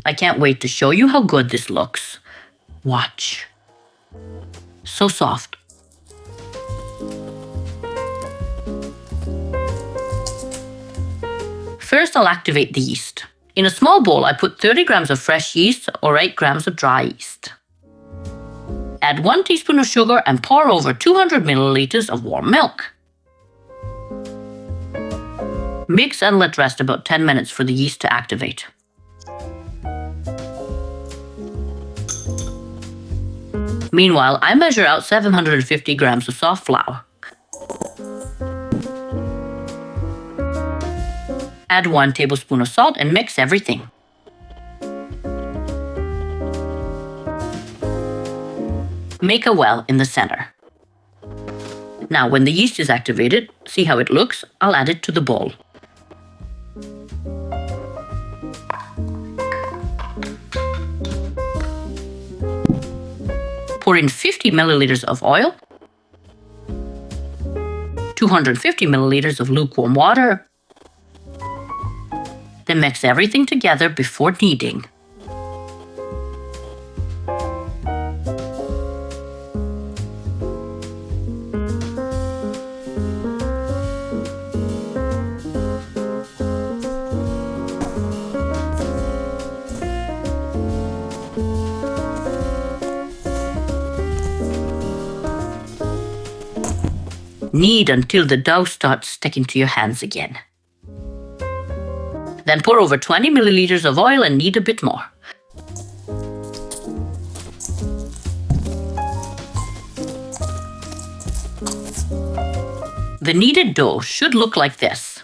I can't wait to show you how good this looks. Watch. So soft. First, I'll activate the yeast. In a small bowl, I put 30 grams of fresh yeast or 8 grams of dry yeast. Add 1 teaspoon of sugar and pour over 200 milliliters of warm milk. Mix and let rest about 10 minutes for the yeast to activate. Meanwhile, I measure out 750 grams of soft flour. Add 1 tablespoon of salt and mix everything. Make a well in the center. Now, when the yeast is activated, see how it looks? I'll add it to the bowl. Pour in 50 milliliters of oil, 250 milliliters of lukewarm water, then mix everything together before kneading. Knead until the dough starts sticking to your hands again. Then pour over 20 milliliters of oil and knead a bit more. The kneaded dough should look like this.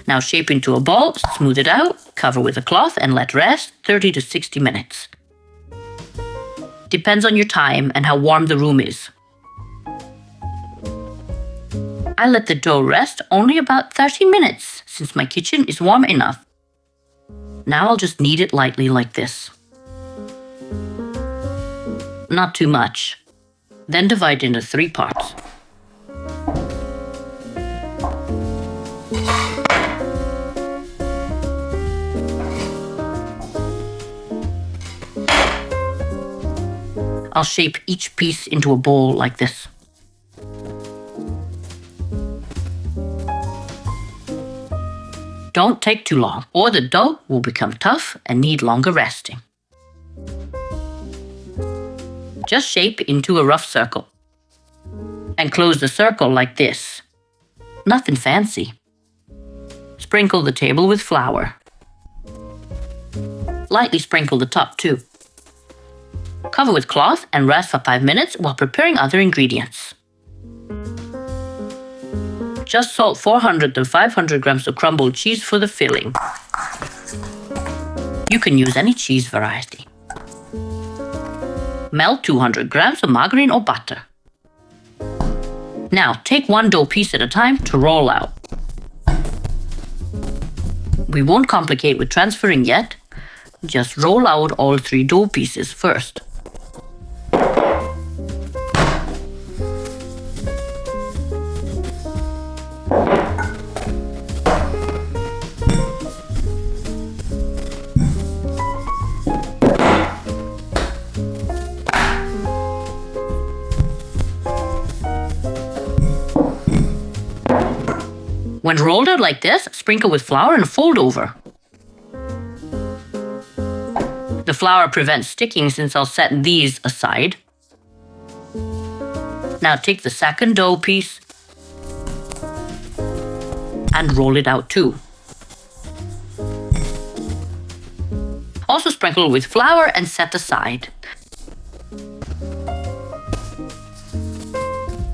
Now shape into a ball, smooth it out, cover with a cloth and let rest 30 to 60 minutes. Depends on your time and how warm the room is. I let the dough rest only about 30 minutes since my kitchen is warm enough. Now I'll just knead it lightly like this. Not too much. Then divide into 3 parts. I'll shape each piece into a bowl like this. Don't take too long, or the dough will become tough and need longer resting. Just shape into a rough circle. And close the circle like this. Nothing fancy. Sprinkle the table with flour. Lightly sprinkle the top too. Cover with cloth and rest for 5 minutes while preparing other ingredients. Just salt 400 to 500 grams of crumbled cheese for the filling. You can use any cheese variety. Melt 200 grams of margarine or butter. Now take 1 dough piece at a time to roll out. We won't complicate with transferring yet. Just roll out all 3 dough pieces first. When rolled out like this, sprinkle with flour and fold over. The flour prevents sticking since I'll set these aside. Now take the second dough piece and roll it out too. Also sprinkle with flour and set aside.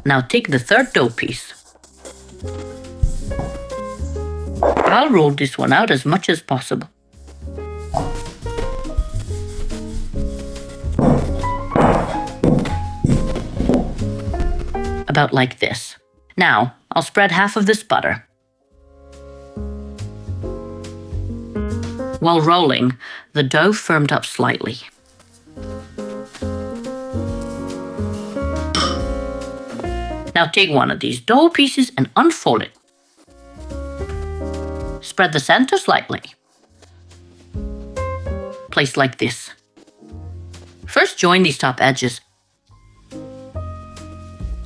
Now take the third dough piece. I'll roll this one out as much as possible. About like this. Now, I'll spread half of this butter. While rolling, the dough firmed up slightly. Now take one of these dough pieces and unfold it. Spread the center slightly. placed like this. First join these top edges,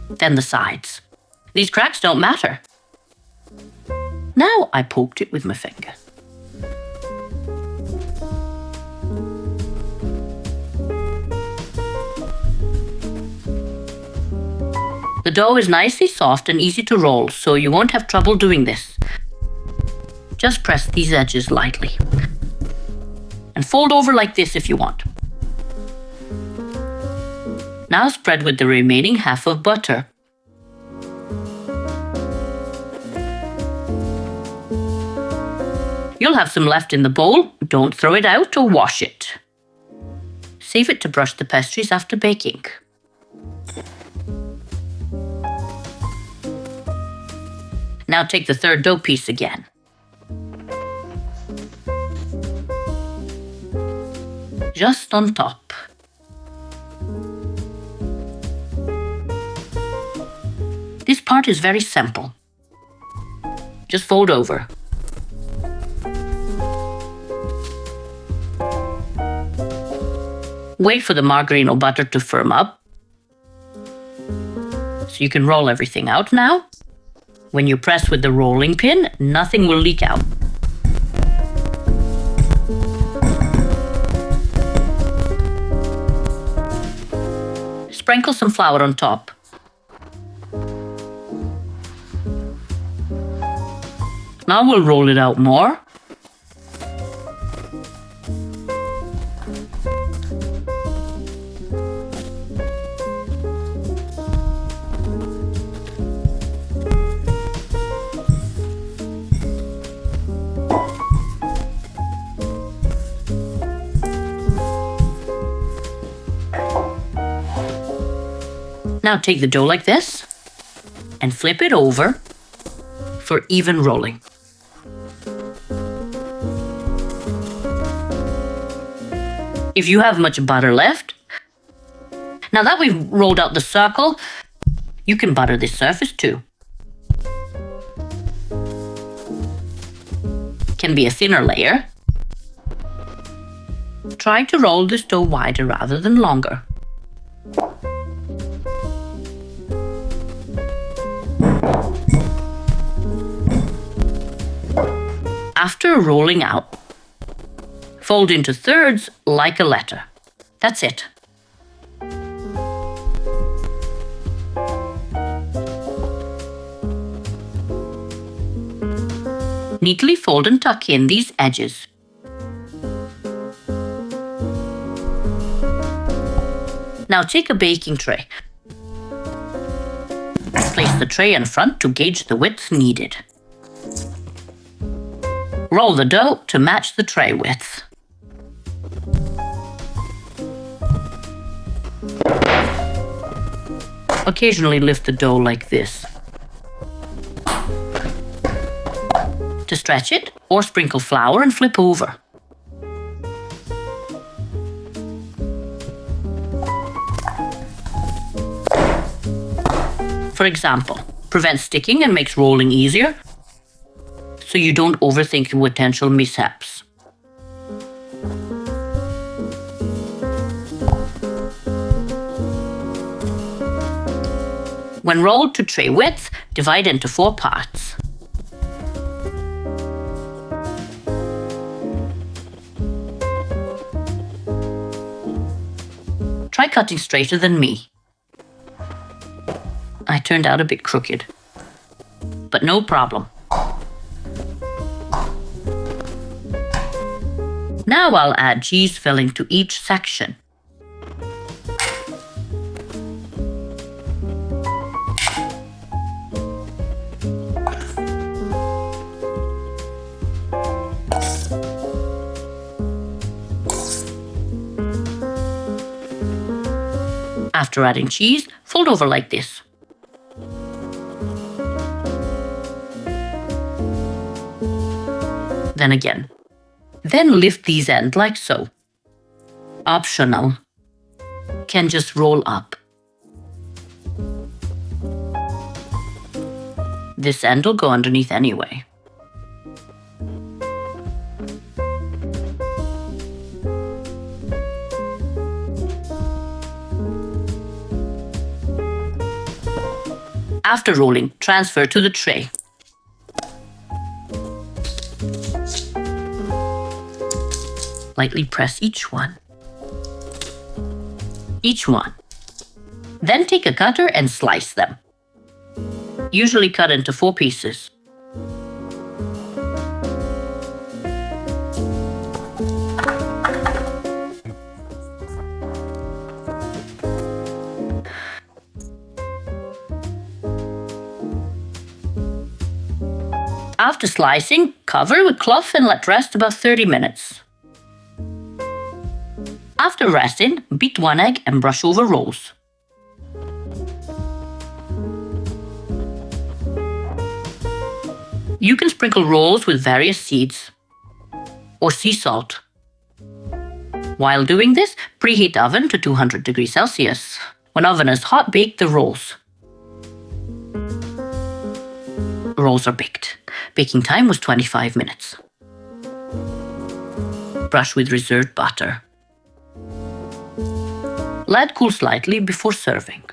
then the sides. These cracks don't matter. Now I poked it with my finger. The dough is nicely soft and easy to roll, so you won't have trouble doing this. Just press these edges lightly. And fold over like this if you want. Now spread with the remaining half of butter. You'll have some left in the bowl. Don't throw it out or wash it. Save it to brush the pastries after baking. Now take the third dough piece again. Just on top. This part is very simple. Just fold over. Wait for the margarine or butter to firm up. So you can roll everything out now. When you press with the rolling pin, nothing will leak out. Sprinkle some flour on top. Now we'll roll it out more. Now take the dough like this and flip it over for even rolling. If you have much butter left, now that we've rolled out the circle, you can butter this surface too. Can be a thinner layer. Try to roll this dough wider rather than longer. After rolling out, fold into thirds like a letter. That's it. Neatly fold and tuck in these edges. Now take a baking tray. Place the tray in front to gauge the width needed. Roll the dough to match the tray width. Occasionally lift the dough like this. To stretch it, or sprinkle flour and flip over. For example, prevents sticking and makes rolling easier, so you don't overthink potential mishaps. When rolled to tray width, divide into 4 parts. Try cutting straighter than me. I turned out a bit crooked, but no problem. Now I'll add cheese filling to each section. After adding cheese, fold over like this. Then again. Then lift these ends like so. Optional. Can just roll up. This end will go underneath anyway. After rolling, transfer to the tray. Lightly press each one. Then take a cutter and slice them. Usually cut into 4 pieces. After slicing, cover with cloth and let rest about 30 minutes. After resting, beat 1 egg and brush over rolls. You can sprinkle rolls with various seeds or sea salt. While doing this, preheat the oven to 200 degrees Celsius. When oven is hot, bake the rolls. Rolls are baked. Baking time was 25 minutes. Brush with reserved butter. Let cool slightly before serving.